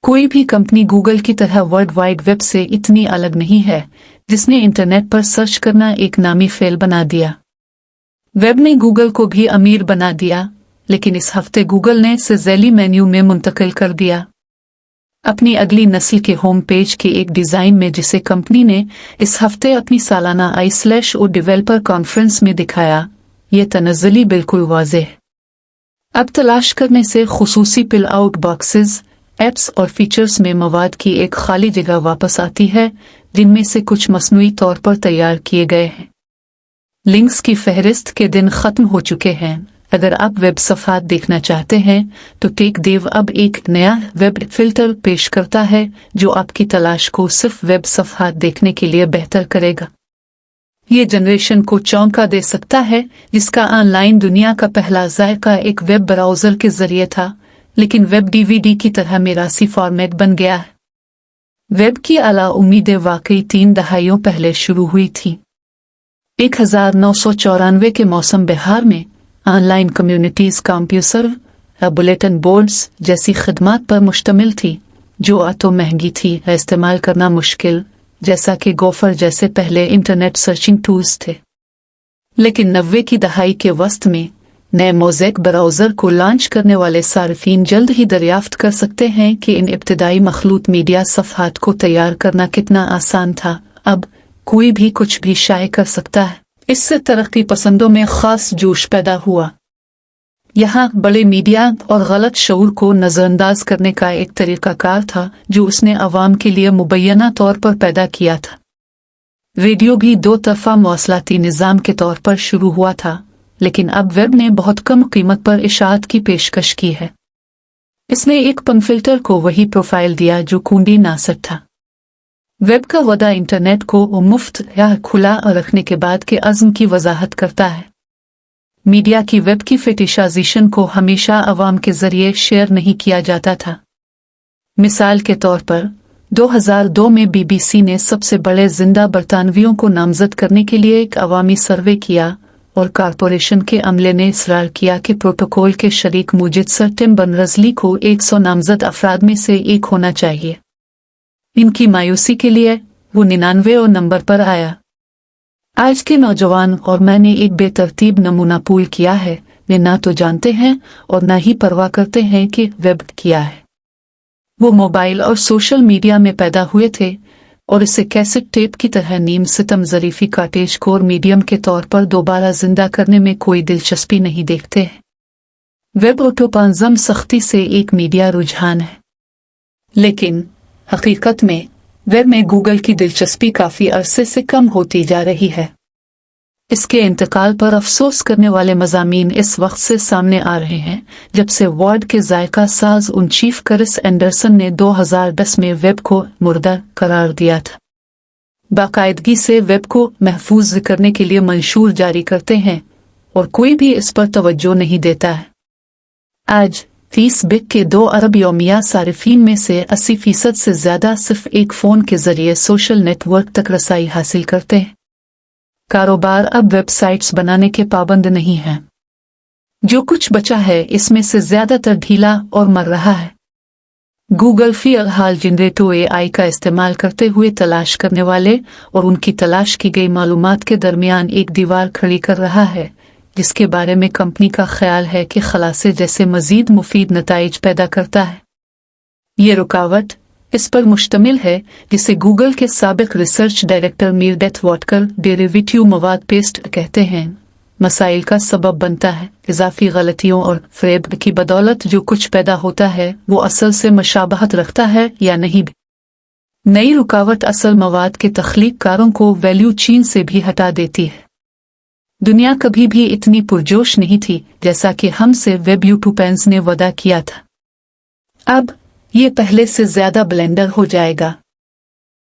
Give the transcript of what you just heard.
कोई भी company Google की तरह वर्ल्ड वाइड वेब से इतनी अलग नहीं है, जिसने इंटरनेट पर सर्च करना एक नामी फेल बना दिया। वेब ने गूगल को भी अमीर बना दिया, लेकिन इस हफ्ते गूगल ने इसे ज़ैली मेन्यू में मुंतकिल कर दिया। अपनी अगली नस्ल के होम पेज के एक डिज़ाइन में, जिसे कंपनी ने इस हफ्ते अपनी सालाना i/o डेवलपर कॉन्फ्रेंस में दिखाया, ये तनज़्ज़ुली बिल्कुल वाज़ेह। अब तलाश करने से खुसूसी पिल आउट बॉक्सेस, ऐप्स और फीचर्स में मवाद की एक खाली जगह वापस आती है, जिनमें से कुछ मसनूई तौर पर तैयार किए गए हैं। लिंक्स की फहरिस्त के दिन ख़त्म हो चुके हैं। अगर आप वेब सफ़ात देखना चाहते हैं तो टेकदेव अब एक नया वेब फिल्टर पेश करता है, जो आपकी तलाश को सिर्फ वेब सफ़ात देखने के लिए बेहतर करेगा। ये जनरेशन को चौंका दे सकता है, जिसका ऑनलाइन दुनिया का पहला जायका एक वेब ब्राउज़र के जरिए था, लेकिन वेब DVD की तरह मिरासी फॉर्मेट बन गया है। वेब की आला उम्मीदें वाकई 3 दहाइयों पहले शुरू हुई थी। 1994 के मौसम बहार में online communities computer bulletin boards जैसी खिदमात पर मुश्तमिल थी, जो तो महंगी थी, इस्तेमाल करना मुश्किल, जैसा कि गोफर जैसे पहले इंटरनेट सर्चिंग टूल्स थे। लेकिन 90 की दहाई के वस्त में नए मोज़ेक ब्राउज़र को लॉन्च करने वाले सार्फिन जल्द ही दरियाफ्त कर सकते हैं कि इन इब्तिदाई मखलूत मीडिया सफ़हात को तैयार करना कितना आसान था। अब कोई भी कुछ भी शाये कर सकता है। इससे तरक्की पसंदों में ख़ास जोश पैदा हुआ। यहाँ बड़े मीडिया और गलत शऊर को नज़रअंदाज करने का एक तरीक़ाकार था, जो उसने अवाम के लिए मुबैना तौर पर पैदा किया था। रेडियो भी 2 तरफ़ा मवासलाती निज़ाम के तौर पर शुरू हुआ था, लेकिन अब वेब ने बहुत कम कीमत पर इशाअत की पेशकश की है। इसने एक पनफिल्टर को वही प्रोफाइल दिया जो कुंडी नासर था। वेब का वदा इंटरनेट को मुफ्त या खुला रखने के बाद के अज़्म की वजाहत करता है। मीडिया की वेब की फेटिशाइजेशन को हमेशा अवाम के जरिए शेयर नहीं किया जाता था। मिसाल के तौर पर 2002 में BBC ने सबसे बड़े जिंदा बरतानवियों को नामजद करने के लिए एक अवामी सर्वे किया, और कारपोरेशन के अमले ने इसरार किया कि प्रोटोकॉल के शरीक मुजिद सर टिम बर्नर्स-ली को 100 नामजद अफराद में से एक होना चाहिए। इनकी मायूसी के लिए वो 99वें नंबर पर आया। आज के नौजवान और मैंने एक बेतरतीब नमूना पूल किया है। वे ना तो जानते हैं और ना ही परवाह करते हैं कि वेब किया है। वो मोबाइल और सोशल मीडिया में पैदा हुए थे और इसे कैसेट टेप की तरह नीम सितम ज़रीफ़ी काटेज कोर मीडियम के तौर पर दोबारा जिंदा करने में कोई दिलचस्पी नहीं देखते हैं। वेब ऑटोपांजम सख्ती से एक मीडिया रुझान है, लेकिन हकीकत में वेब में गूगल की दिलचस्पी काफ़ी अरसे से कम होती जा रही है। इसके इंतकाल पर अफसोस करने वाले मज़ामीन इस वक्त से सामने आ रहे हैं, जब से वर्ड के जायका साज उन चीफ करिस एंडरसन ने 2010 में वेब को मुर्दा करार दिया था। बाकायदगी से वेब को महफूज करने के लिए मंशूर जारी करते हैं और कोई भी इस पर तवज्जो नहीं देता है। आज 30 बिग के 2 अरब यौमिया सारिफीन में से 80% से ज़्यादा सिर्फ एक फ़ोन के ज़रिए सोशल नेटवर्क तक रसाई हासिल करते हैं। कारोबार अब वेबसाइट्स बनाने के पाबंद नहीं हैं। जो कुछ बचा है इसमें से ज़्यादातर ढीला और मर रहा है। गूगल फ़िलहाल जनरेटिव AI का इस्तेमाल करते हुए तलाश करने वाले और उनकी तलाश की गई मालूमात के दरमियान एक दीवार खड़ी कर रहा है, जिसके बारे में कंपनी का ख्याल है कि खलासे जैसे मजीद मुफीद नताइज पैदा करता है। ये रुकावट इस पर मुश्तमिल है जिसे गूगल के साबिक रिसर्च डायरेक्टर मीरडेथ वॉटकर डेरिवेटिव मवाद पेस्ट कहते हैं, मसाइल का सबब बनता है। इजाफी गलतियों और फ़रेब की बदौलत जो कुछ पैदा होता है वो असल से मशाबहत रखता है या नहीं। नई रुकावट असल मवाद के तख्लीक कारों को वैल्यू चेन से भी हटा देती है। दुनिया कभी भी इतनी पुरजोश नहीं थी जैसा कि हमसे वेब यूट्यूबर्स ने वादा किया था। अब ये पहले से ज्यादा ब्लेंडर हो जाएगा।